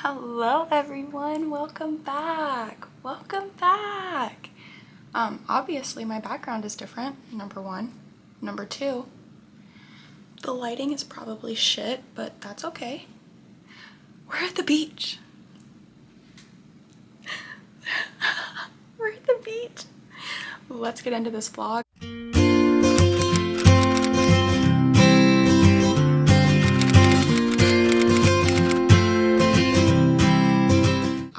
Hello everyone, welcome back. Obviously my background is different, number one. Number two, the lighting is probably shit, but that's okay. We're at the beach. We're at the beach. Let's get into this vlog.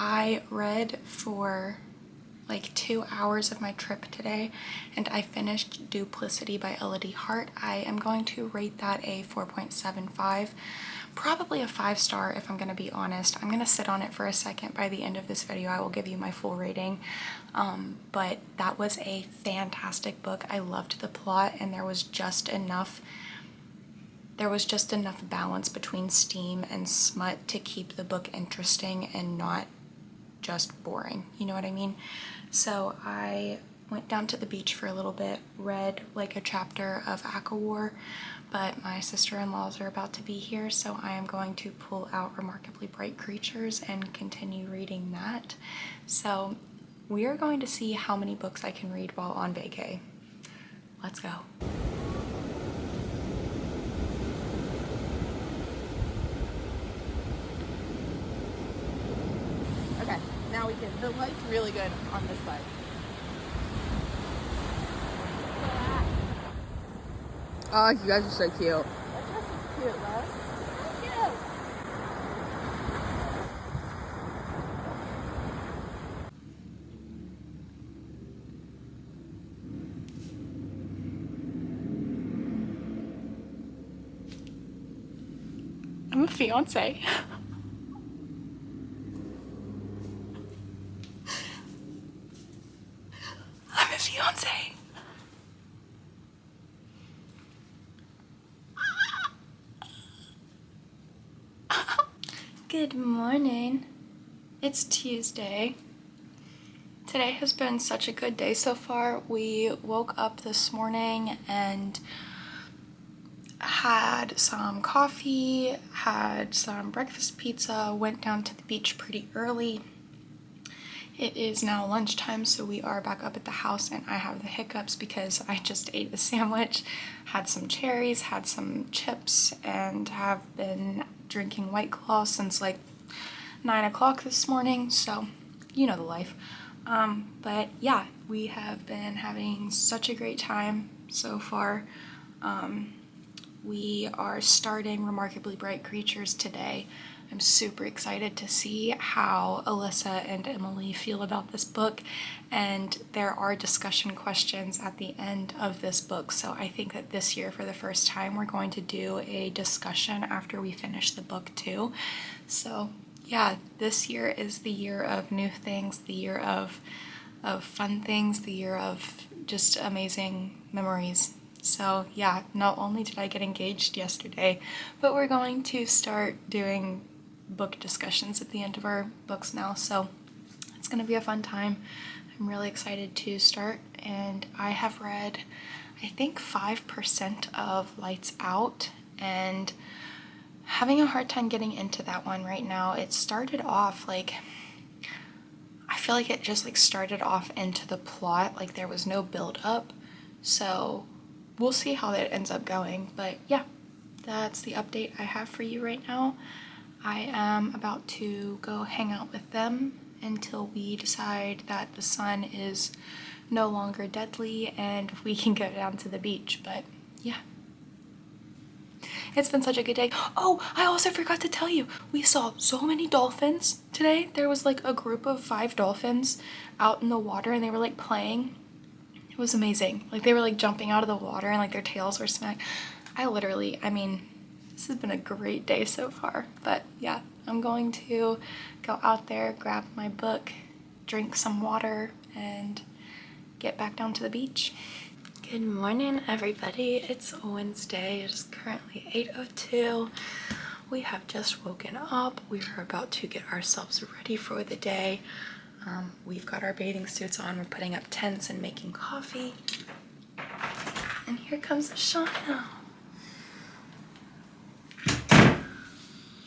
I read for like 2 hours of my trip today and I finished Duplicity by Elodie Hart. I am going to rate that a 4.75, probably a 5-star if I'm going to be honest. I'm going to sit on it for a second. By the end of this video I will give you my full rating, but that was a fantastic book. I loved the plot and there was just enough balance between steam and smut to keep the book interesting and not just boring, you know what I mean? So I went down to the beach for a little bit, read like a chapter of ACOWAR, but my sister-in-laws are about to be here, so I am going to pull out Remarkably Bright Creatures and continue reading that. So we are going to see how many books I can read while on vacay. Let's go. Okay, now we can. The light's really good on this side. Oh, you guys are so cute. That dress is cute, love. So cute. I'm a fiance. I'm a fiance. Good morning. It's Tuesday. Today has been such a good day so far. We woke up this morning and had some coffee, had some breakfast pizza, went down to the beach pretty early. It is now lunchtime, so we are back up at the house and I have the hiccups because I just ate a sandwich, had some cherries, had some chips, and have been drinking White Claw since like 9 o'clock this morning, so you know the life. But yeah, we have been having such a great time so far. We are starting Remarkably Bright Creatures today. I'm super excited to see how Alyssa and Emily feel about this book, and there are discussion questions at the end of this book, so I think that this year for the first time we're going to do a discussion after we finish the book too. So yeah, this year is the year of new things, the year of fun things, the year of just amazing memories. So yeah, not only did I get engaged yesterday, but we're going to start doing book discussions at the end of our books now, so it's gonna be a fun time. I'm really excited to start, and I have read I think 5% of Lights Out and having a hard time getting into that one right now. It started off like, I feel like it just like started off into the plot, like there was no build up, so we'll see how that ends up going. But yeah, that's the update I have for you right now. I am about to go hang out with them until we decide that the sun is no longer deadly and we can go down to the beach. But yeah, it's been such a good day. Oh, I also forgot to tell you, we saw so many dolphins today. There was like a group of 5 dolphins out in the water and they were like playing. It was amazing. Like they were like jumping out of the water and like their tails were smacked. I mean, this has been a great day so far. But yeah, I'm going to go out there, grab my book, drink some water, and get back down to the beach. Good morning, everybody. It's Wednesday. It is currently 8:02. We have just woken up. We are about to get ourselves ready for the day. We've got our bathing suits on. We're putting up tents and making coffee. And here comes Shauna.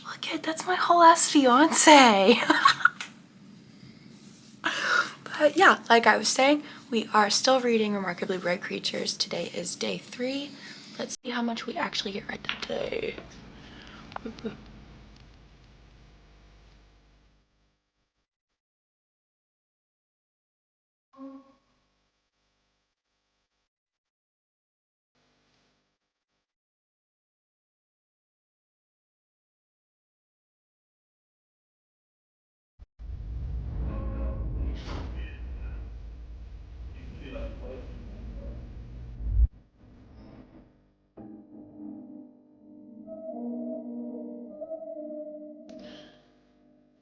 Look Kid, that's my whole ass fiance. But yeah, like I was saying, we are still reading Remarkably Bright Creatures. Today is day 3. Let's see how much we actually get read today.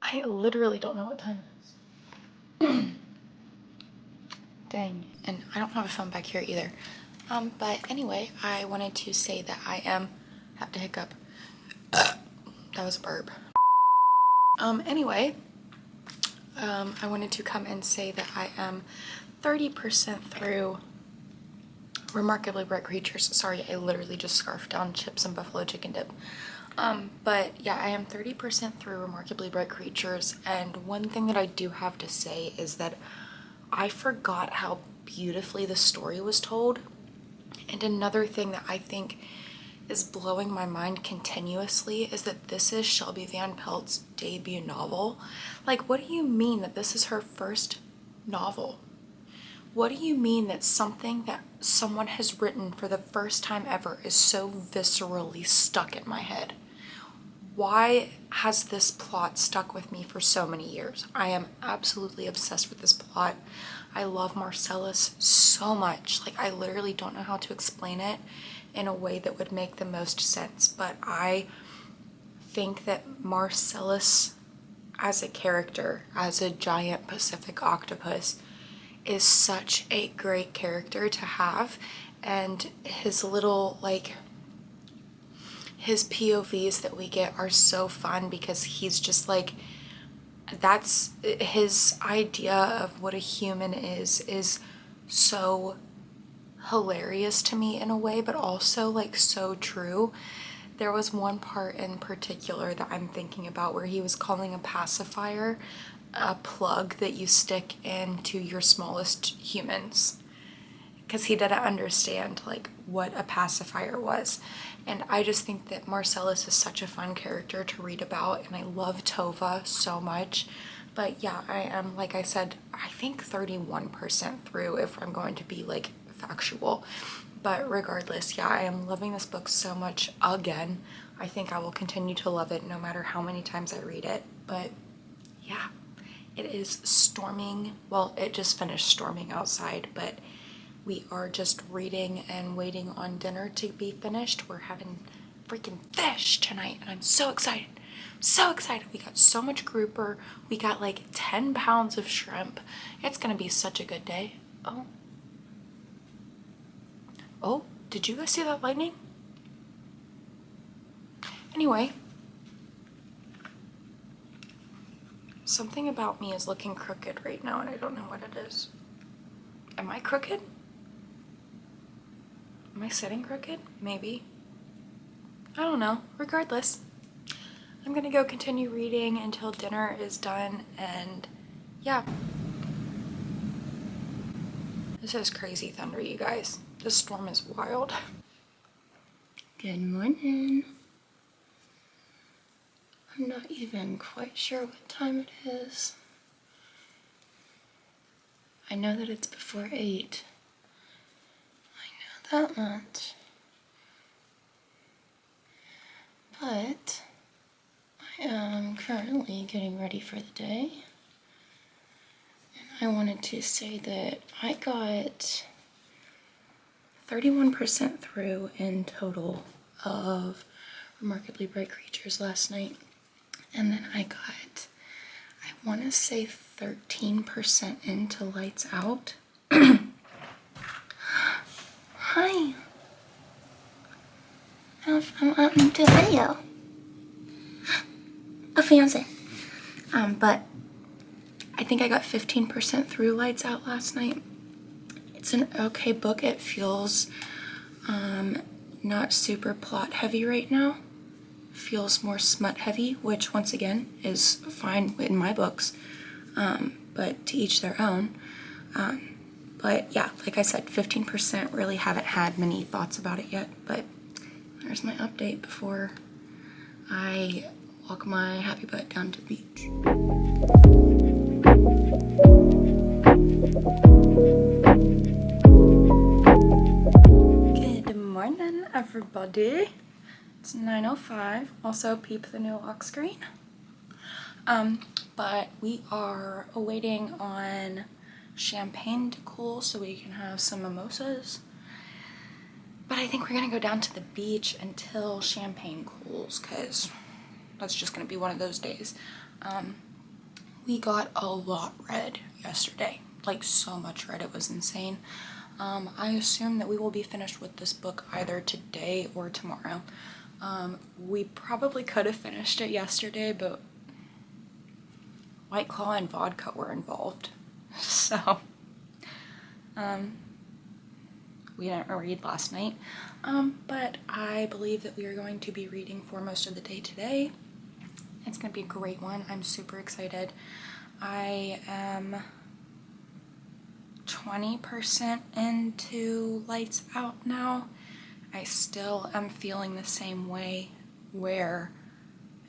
I literally don't know what time it is. Dang. And I don't have a phone back here either. But anyway, I wanted to say that I have to hiccup. That was a burp. Anyway, I wanted to come and say that I am 30% through Remarkably Bright Creatures. Sorry, I literally just scarfed down chips and buffalo chicken dip. But yeah, I am 30% through Remarkably Bright Creatures, and one thing that I do have to say is that I forgot how beautifully the story was told. And another thing that I think is blowing my mind continuously is that this is Shelby Van Pelt's debut novel. Like, what do you mean that this is her first novel? What do you mean that something that someone has written for the first time ever is so viscerally stuck in my head? Why has this plot stuck with me for so many years? I am absolutely obsessed with this plot. I love Marcellus so much. Like, I literally don't know how to explain it in a way that would make the most sense, but I think that Marcellus as a character, as a giant Pacific octopus, is such a great character to have, and his little, like, his POVs that we get are so fun because he's just like, that's his idea of what a human is so hilarious to me in a way, but also like so true. There was one part in particular that I'm thinking about where he was calling a pacifier a plug that you stick into your smallest humans, because he didn't understand like what a pacifier was. And I just think that Marcellus is such a fun character to read about, and I love Tova so much. But yeah, I am, like I said, I think 31% through if I'm going to be like factual. But regardless, yeah, I am loving this book so much again. I think I will continue to love it no matter how many times I read it. But yeah, it is storming. Well, it just finished storming outside, but we are just reading and waiting on dinner to be finished. We're having freaking fish tonight, and I'm so excited. So excited. We got so much grouper. We got like 10 pounds of shrimp. It's gonna be such a good day. Oh, did you guys see that lightning? Anyway, something about me is looking crooked right now, and I don't know what it is. Am I crooked? Am I sitting crooked? Maybe. I don't know. Regardless, I'm gonna go continue reading until dinner is done, and yeah. This is crazy thunder, you guys. This storm is wild. Good morning. I'm not even quite sure what time it is. I know that it's before 8. I know that much. But I am currently getting ready for the day. And I wanted to say that I got 31% through in total of Remarkably Bright Creatures last night. And then I got, I want to say 13% into Lights Out. Hi. I'm into a video. A fiance. But I think I got 15% through Lights Out last night. It's an okay book. It feels not super plot heavy right now. feels more smut heavy, which once again is fine in my books, but to each their own. But yeah, like I said, 15% really haven't had many thoughts about it yet, but there's my update before I walk my happy butt down to the beach. Good morning, everybody. It's 9:05. Also, peep the new lock screen. But we are waiting on champagne to cool so we can have some mimosas. But I think we're gonna go down to the beach until champagne cools, because that's just gonna be one of those days. We got a lot read yesterday, like so much read, it was insane. I assume that we will be finished with this book either today or tomorrow. We probably could have finished it yesterday, but White Claw and vodka were involved. So, we didn't read last night. But I believe that we are going to be reading for most of the day today. It's going to be a great one. I'm super excited. I am 20% into Lights Out now. I still am feeling the same way, where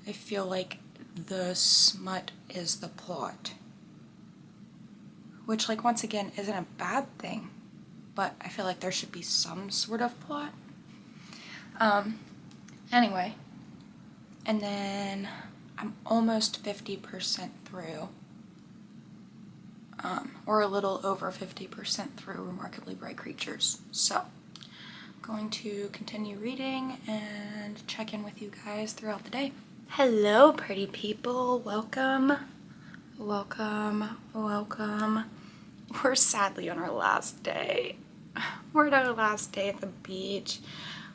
I feel like the smut is the plot. Which, like, once again, isn't a bad thing, but I feel like there should be some sort of plot. Anyway, and then I'm almost 50% through, or a little over 50% through Remarkably Bright Creatures. So, going to continue reading and check in with you guys throughout the day. Hello, pretty people. Welcome. Welcome. Welcome. We're sadly on our last day. We're at our last day at the beach.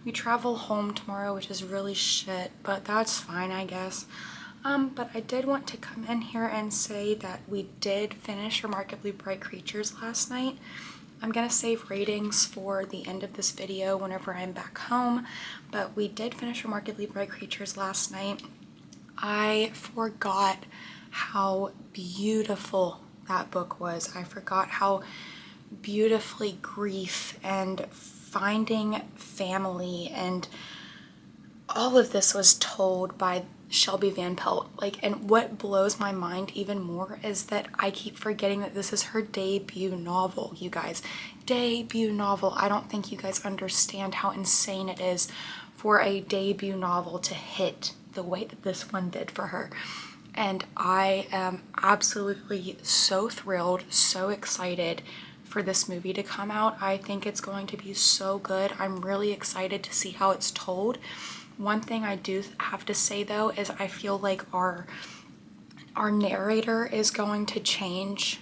We travel home tomorrow, which is really shit, but that's fine, I guess. But I did want to come in here and say that we did finish Remarkably Bright Creatures last night. I'm gonna save ratings for the end of this video whenever I'm back home, but we did finish Remarkably Bright Creatures last night. I forgot how beautiful that book was. I forgot how beautifully grief and finding family and all of this was told by Shelby Van Pelt. Like, and what blows my mind even more is that I keep forgetting that this is her debut novel, you guys. Debut novel. I don't think you guys understand how insane it is for a debut novel to hit the way that this one did for her. And I am absolutely so thrilled, so excited for this movie to come out. I think it's going to be so good. I'm really excited to see how it's told. One thing I do have to say though is I feel like our narrator is going to change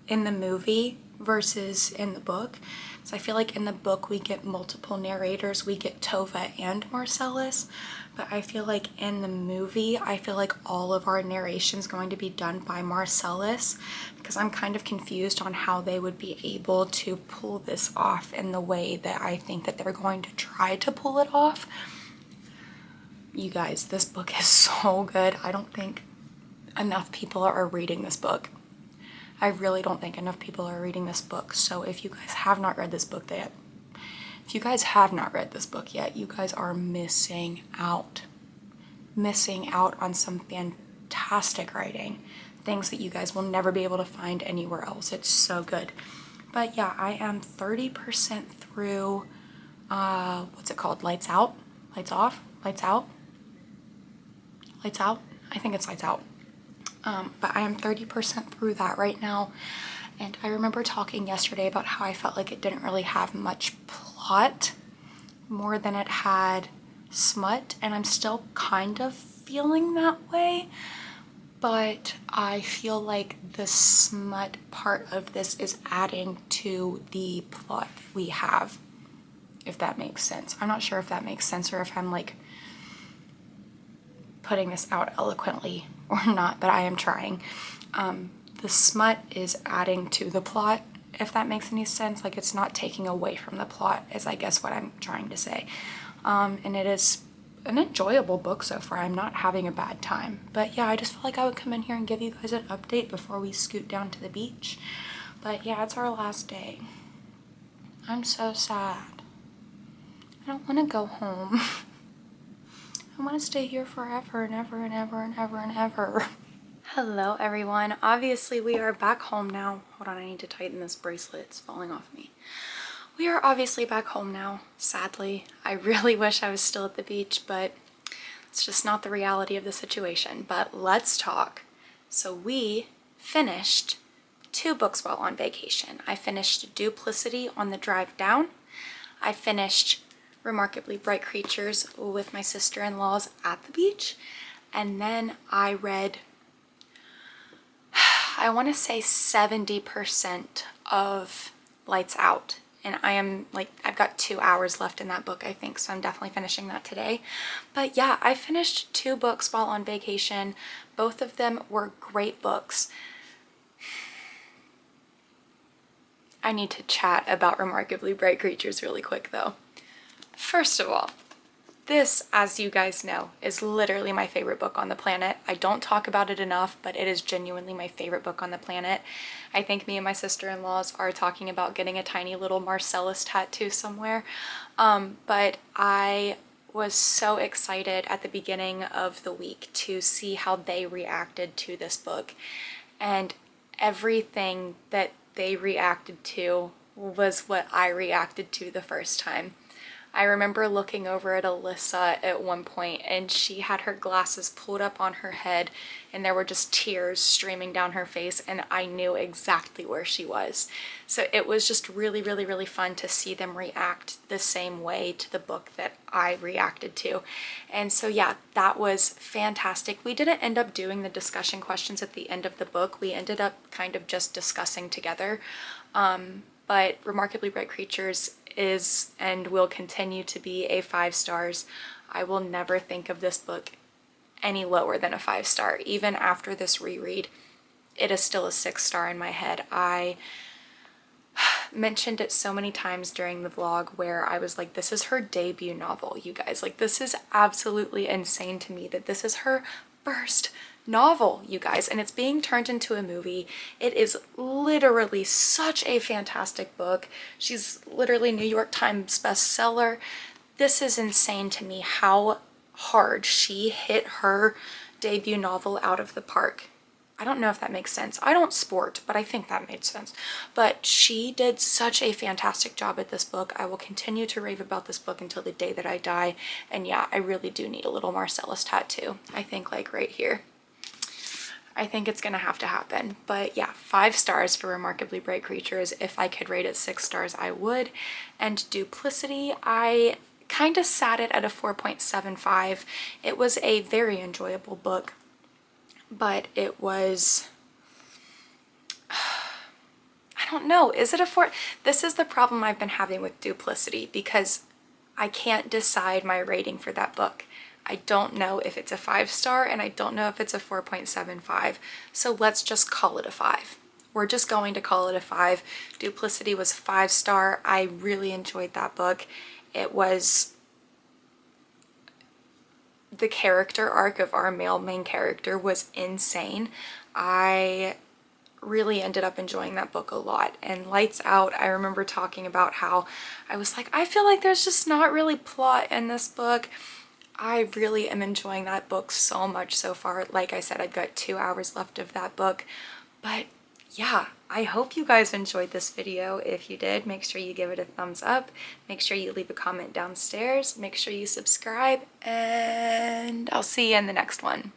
in the movie versus in the book. So I feel like in the book we get multiple narrators. We get Tova and Marcellus. But I feel like in the movie, I feel like all of our narration is going to be done by Marcellus, because I'm kind of confused on how they would be able to pull this off in the way that I think that they're going to try to pull it off. You guys, this book is so good. I don't think enough people are reading this book. I really don't think enough people are reading this book. So if you guys have not read this book yet, you guys are missing out. Missing out on some fantastic writing. Things that you guys will never be able to find anywhere else. It's so good. But yeah, I am 30% through, what's it called? Lights Out? Lights Off? Lights Out? Lights Out? I think it's Lights Out. But I am 30% through that right now. And I remember talking yesterday about how I felt like it didn't really have much plot, more than it had smut, and I'm still kind of feeling that way, but I feel like the smut part of this is adding to the plot we have, if that makes sense. I'm not sure if that makes sense or if I'm like putting this out eloquently or not, but I am trying. The smut is adding to the plot, if that makes any sense. Like, it's not taking away from the plot, is I guess what I'm trying to say. And it is an enjoyable book so far. I'm not having a bad time. But yeah, I just felt like I would come in here and give you guys an update before we scoot down to the beach. But yeah, it's our last day. I'm so sad. I don't want to go home. I want to stay here forever and ever and ever and ever and ever. Hello everyone. Obviously we are back home now. Hold on, I need to tighten this bracelet. It's falling off me. We are obviously back home now, sadly. I really wish I was still at the beach, but it's just not the reality of the situation. But let's talk. So we finished 2 books while on vacation. I finished Duplicity on the drive down. I finished Remarkably Bright Creatures with my sister-in-laws at the beach. And then I read, I want to say 70% of Lights Out. And I am like, I've got 2 hours left in that book, I think, so I'm definitely finishing that today. But yeah, I finished 2 books while on vacation. Both of them were great books. I need to chat about Remarkably Bright Creatures really quick though. First of all, this, as you guys know, is literally my favorite book on the planet. I don't talk about it enough, but it is genuinely my favorite book on the planet. I think me and my sister-in-laws are talking about getting a tiny little Marcellus tattoo somewhere. But I was so excited at the beginning of the week to see how they reacted to this book. And everything that they reacted to was what I reacted to the first time. I remember looking over at Alyssa at one point and she had her glasses pulled up on her head and there were just tears streaming down her face, and I knew exactly where she was. So it was just really, really, really fun to see them react the same way to the book that I reacted to. And so yeah, that was fantastic. We didn't end up doing the discussion questions at the end of the book. We ended up kind of just discussing together. But Remarkably Bright Creatures is and will continue to be a 5 stars. I will never think of this book any lower than a 5 star. Even after this reread, it is still a 6 star in my head. I mentioned it so many times during the vlog where I was like, this is her debut novel, you guys. Like, this is absolutely insane to me that this is her first novel, you guys, and it's being turned into a movie. It is literally such a fantastic book. She's literally New York Times bestseller. This is insane to me how hard she hit her debut novel out of the park. I don't know if that makes sense. I don't sport, but I think that made sense. But she did such a fantastic job at this book. I will continue to rave about this book until the day that I die. And yeah, I really do need a little Marcellus tattoo. I think like right here. I think it's gonna have to happen. But yeah, 5 stars for Remarkably Bright Creatures. If I could rate it 6 stars, I would. And Duplicity, I kind of sat it at a 4.75. It was a very enjoyable book, but it was, I don't know, is it a 4? This is the problem I've been having with Duplicity, because I can't decide my rating for that book. I don't know if it's a 5 star and I don't know if it's a 4.75. So let's just call it a 5. We're just going to call it a 5. Duplicity was 5 star. I really enjoyed that book. It was, the character arc of our male main character was insane. I really ended up enjoying that book a lot. And Lights Out, I remember talking about how I was like, I feel like there's just not really plot in this book. I really am enjoying that book so much so far. Like I said, I've got 2 hours left of that book. But yeah, I hope you guys enjoyed this video. If you did, make sure you give it a thumbs up. Make sure you leave a comment downstairs. Make sure you subscribe, and I'll see you in the next one.